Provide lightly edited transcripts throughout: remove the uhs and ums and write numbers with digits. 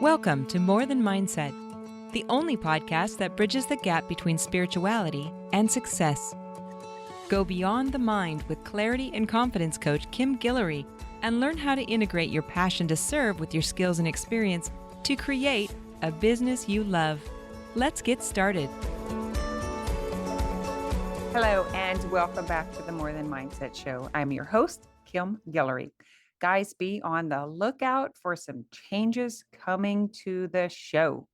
Welcome to More Than Mindset, the only podcast that bridges the gap between spirituality and success. Go beyond the mind with clarity and confidence coach Kim Guillory and learn how to integrate your passion to serve with your skills and experience to create a business you love. Let's get started. Hello, and welcome back to the More Than Mindset Show. I'm your host, Kim Guillory. Guys, be on the lookout for some changes coming to the show.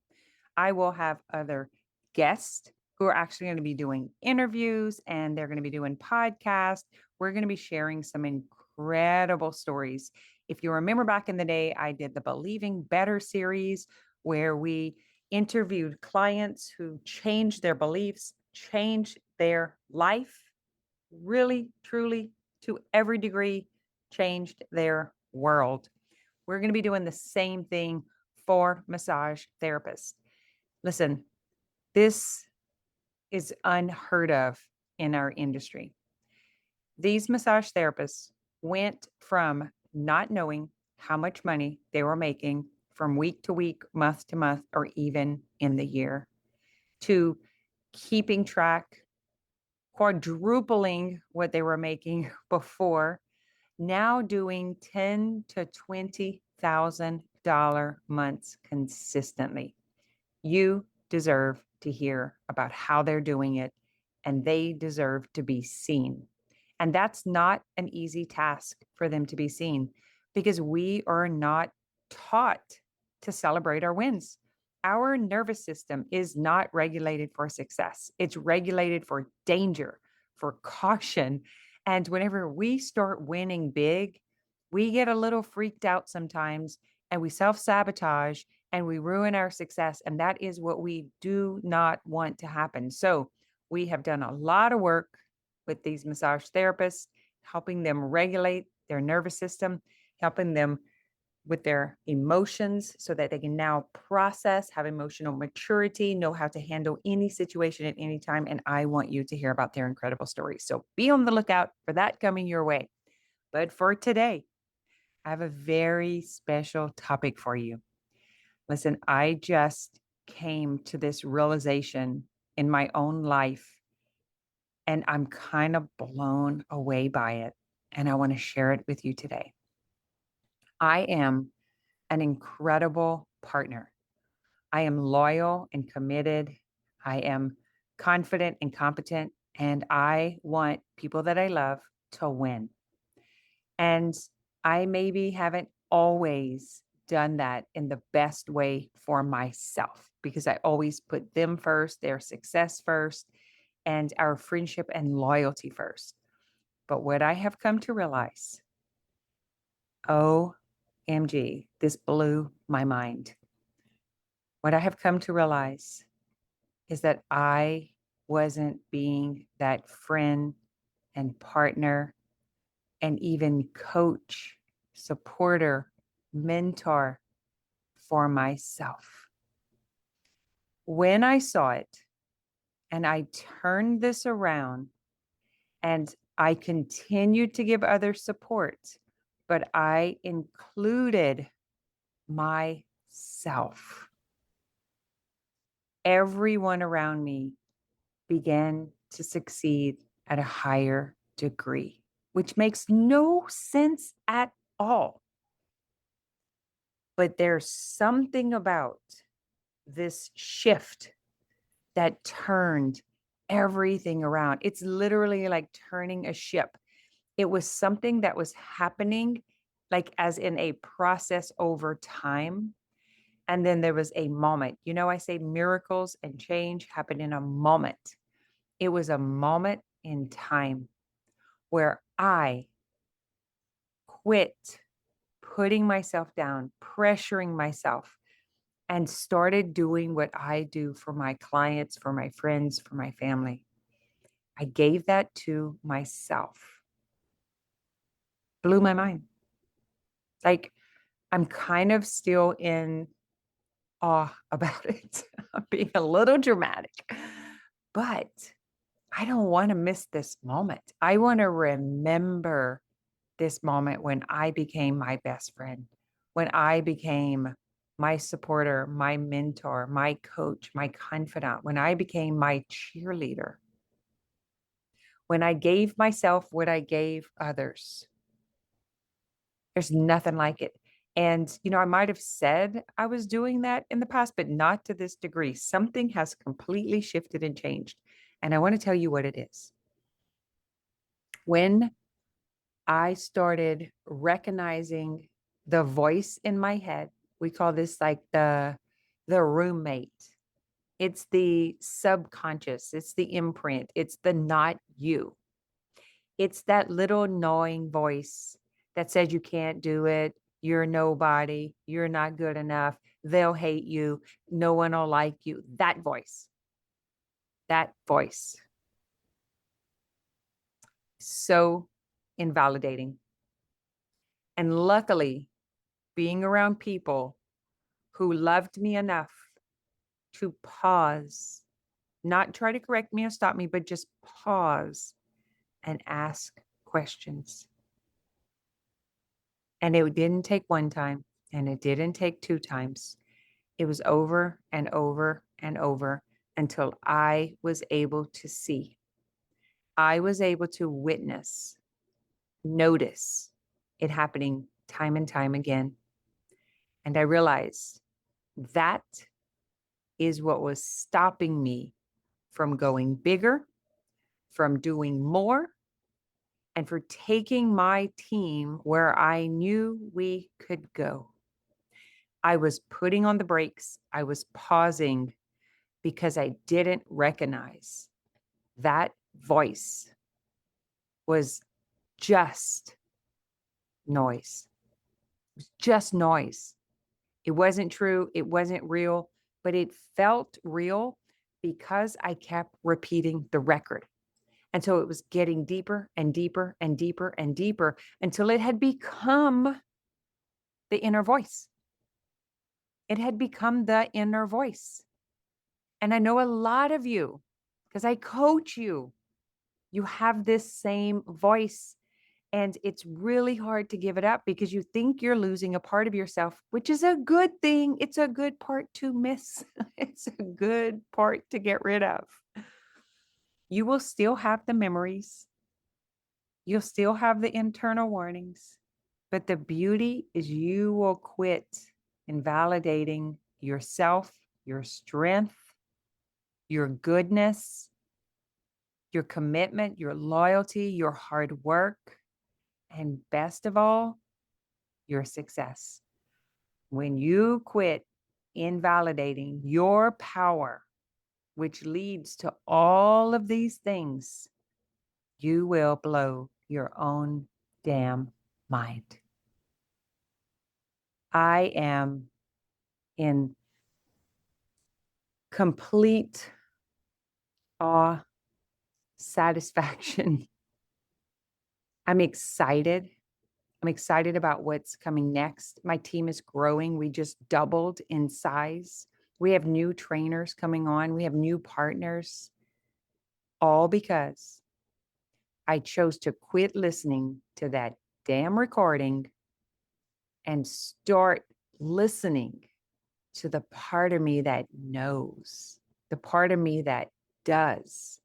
I will have other guests who are actually going to be doing interviews, and they're going to be doing podcasts. We're going to be sharing some incredible stories. If you remember back in the day, I did the Believing Better series where we interviewed clients who changed their beliefs, changed their life, really, truly, to every degree, changed their world. We're going to be doing the same thing for massage therapists. Listen, this is unheard of in our industry. These massage therapists went from not knowing how much money they were making from week to week, month to month, or even in the year, to keeping track, quadrupling what they were making before, now doing $10,000 to $20,000 months consistently. You deserve to hear about how they're doing it, and they deserve to be seen. And that's not an easy task for them to be seen because we are not taught to celebrate our wins. Our nervous system is not regulated for success. It's regulated for danger, for caution. And whenever we start winning big, we get a little freaked out sometimes and we self-sabotage and we ruin our success. And that is what we do not want to happen. So we have done a lot of work with these massage therapists, helping them regulate their nervous system, helping them with their emotions so that they can now process, have emotional maturity, know how to handle any situation at any time. And I want you to hear about their incredible stories. So be on the lookout for that coming your way. But for today, I have a very special topic for you. Listen, I just came to this realization in my own life, and I'm kind of blown away by it. And I want to share it with you today. I am an incredible partner. I am loyal and committed. I am confident and competent, and I want people that I love to win. And I maybe haven't always done that in the best way for myself because I always put them first, their success first, and our friendship and loyalty first. But what I have come to realize, OMG, this blew my mind. What I have come to realize is that I wasn't being that friend and partner and even coach, supporter, mentor for myself. When I saw it and I turned this around and I continued to give others support, but I included myself. Everyone around me began to succeed at a higher degree, which makes no sense at all. But there's something about this shift that turned everything around. It's literally like turning a ship. It was something that was happening, like as in a process over time. And then there was a moment. You know, I say miracles and change happen in a moment. It was a moment in time where I quit putting myself down, pressuring myself, and started doing what I do for my clients, for my friends, for my family. I gave that to myself. Blew my mind. Like, I'm kind of still in awe about it. I'm being a little dramatic, but I don't want to miss this moment. I want to remember this moment when I became my best friend, when I became my supporter, my mentor, my coach, my confidant, when I became my cheerleader, when I gave myself what I gave others, there's nothing like it. And, I might have said I was doing that in the past, but not to this degree. Something has completely shifted and changed. And I want to tell you what it is. When I started recognizing the voice in my head, we call this like the roommate. It's the subconscious, it's the imprint, it's the not you. It's that little gnawing voice that says you can't do it, you're nobody, you're not good enough, they'll hate you, no one will like you. That voice, so invalidating. And luckily, being around people who loved me enough to pause, not try to correct me or stop me, but just pause and ask questions. And it didn't take one time, and it didn't take two times. It was over and over and over until I was able to see. I was able to witness, notice it happening time and time again. And I realized that is what was stopping me from going bigger, from doing more, and for taking my team where I knew we could go. I was putting on the brakes. I was pausing because I didn't recognize that voice was just noise. It was just noise. It wasn't true. It wasn't real, but it felt real because I kept repeating the record. And so it was getting deeper and deeper and deeper and deeper until it had become the inner voice. It had become the inner voice. And I know a lot of you, because I coach you, you have this same voice. And it's really hard to give it up because you think you're losing a part of yourself, which is a good thing. It's a good part to miss. It's a good part to get rid of. You will still have the memories. You'll still have the internal warnings. But the beauty is you will quit invalidating yourself, your strength, your goodness, your commitment, your loyalty, your hard work, and best of all, your success. When you quit invalidating your power, which leads to all of these things, you will blow your own damn mind. I am in complete awe, satisfaction. I'm excited. I'm excited about what's coming next. My team is growing. We just doubled in size. We have new trainers coming on. We have new partners, all because I chose to quit listening to that damn recording and start listening to the part of me that knows, the part of me that does.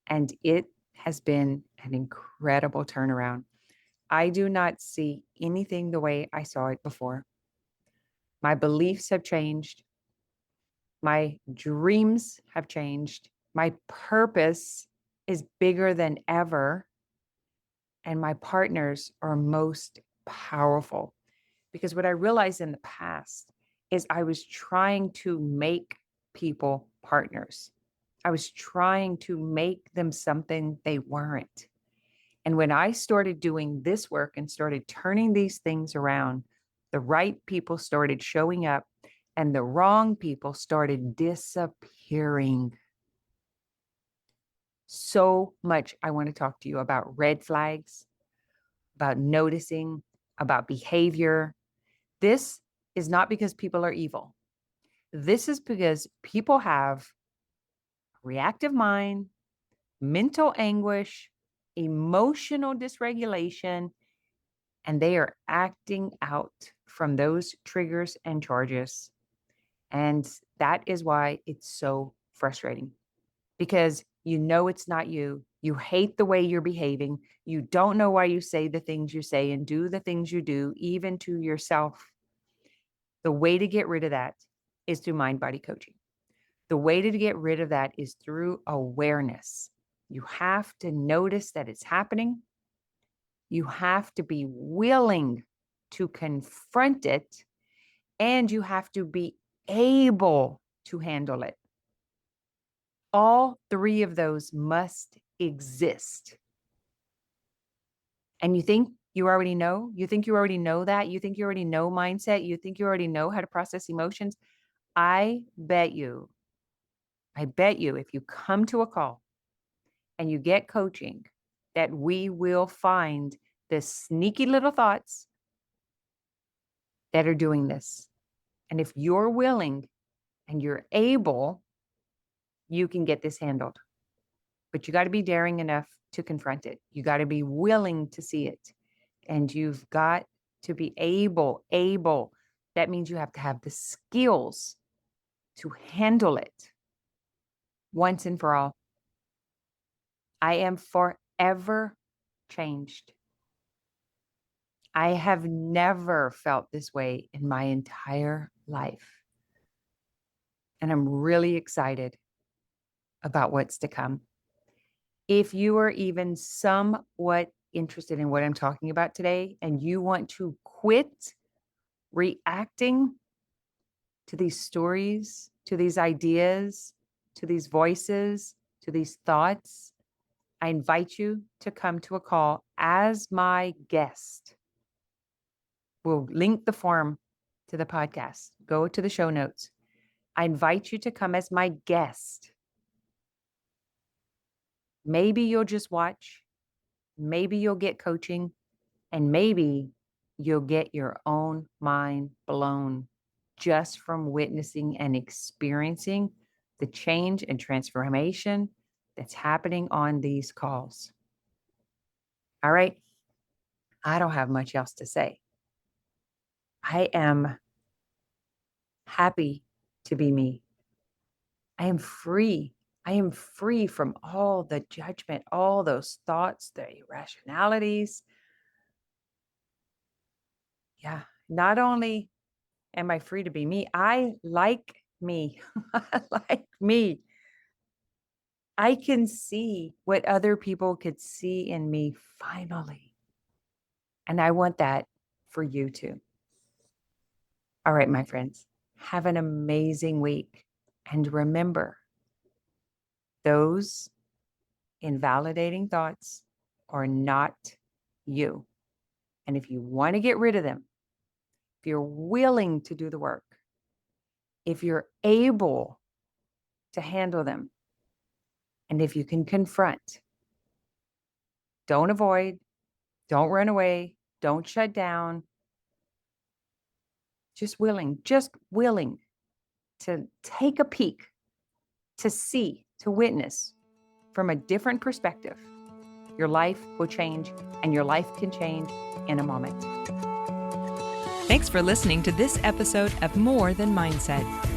And it has been an incredible turnaround. I do not see anything the way I saw it before. My beliefs have changed. My dreams have changed. My purpose is bigger than ever. And my partners are most powerful. Because what I realized in the past is I was trying to make people partners. I was trying to make them something they weren't. And when I started doing this work and started turning these things around, the right people started showing up and the wrong people started disappearing. So much I want to talk to you about red flags, about noticing, about behavior. This is not because people are evil. This is because people have reactive mind, mental anguish, emotional dysregulation, and they are acting out from those triggers and charges. And that is why it's so frustrating, because you know it's not you. You hate the way you're behaving. You don't know why you say the things you say and do the things you do, even to yourself. The way to get rid of that is through mind body coaching. The way to get rid of that is through awareness. You have to notice that it's happening. You have to be willing to confront it, and you have to be able to handle it. All three of those must exist. And you think you already know? You think you already know that? You think you already know mindset? You think you already know how to process emotions? I bet you, if you come to a call and you get coaching, that we will find the sneaky little thoughts that are doing this. And if you're willing and you're able, you can get this handled. But you got to be daring enough to confront it. You got to be willing to see it. And you've got to be able. That means you have to have the skills to handle it once and for all. I am forever changed. I have never felt this way in my entire life. And I'm really excited about what's to come. If you are even somewhat interested in what I'm talking about today and you want to quit reacting to these stories, to these ideas, to these voices, to these thoughts, I invite you to come to a call as my guest. We'll link the form to the podcast. Go to the show notes. I invite you to come as my guest. Maybe you'll just watch. Maybe you'll get coaching. And maybe you'll get your own mind blown just from witnessing and experiencing the change and transformation that's happening on these calls. All right. I don't have much else to say. I am happy to be me. I am free. I am free from all the judgment, all those thoughts, the irrationalities. Yeah. Not only am I free to be me, I like me. I like me. I can see what other people could see in me finally. And I want that for you too. All right, my friends, have an amazing week. And remember, those invalidating thoughts are not you. And if you want to get rid of them, if you're willing to do the work, if you're able to handle them, and if you can confront, don't avoid, don't run away, don't shut down, just willing to take a peek, to see, to witness from a different perspective, your life will change, and your life can change in a moment. Thanks for listening to this episode of More Than Mindset.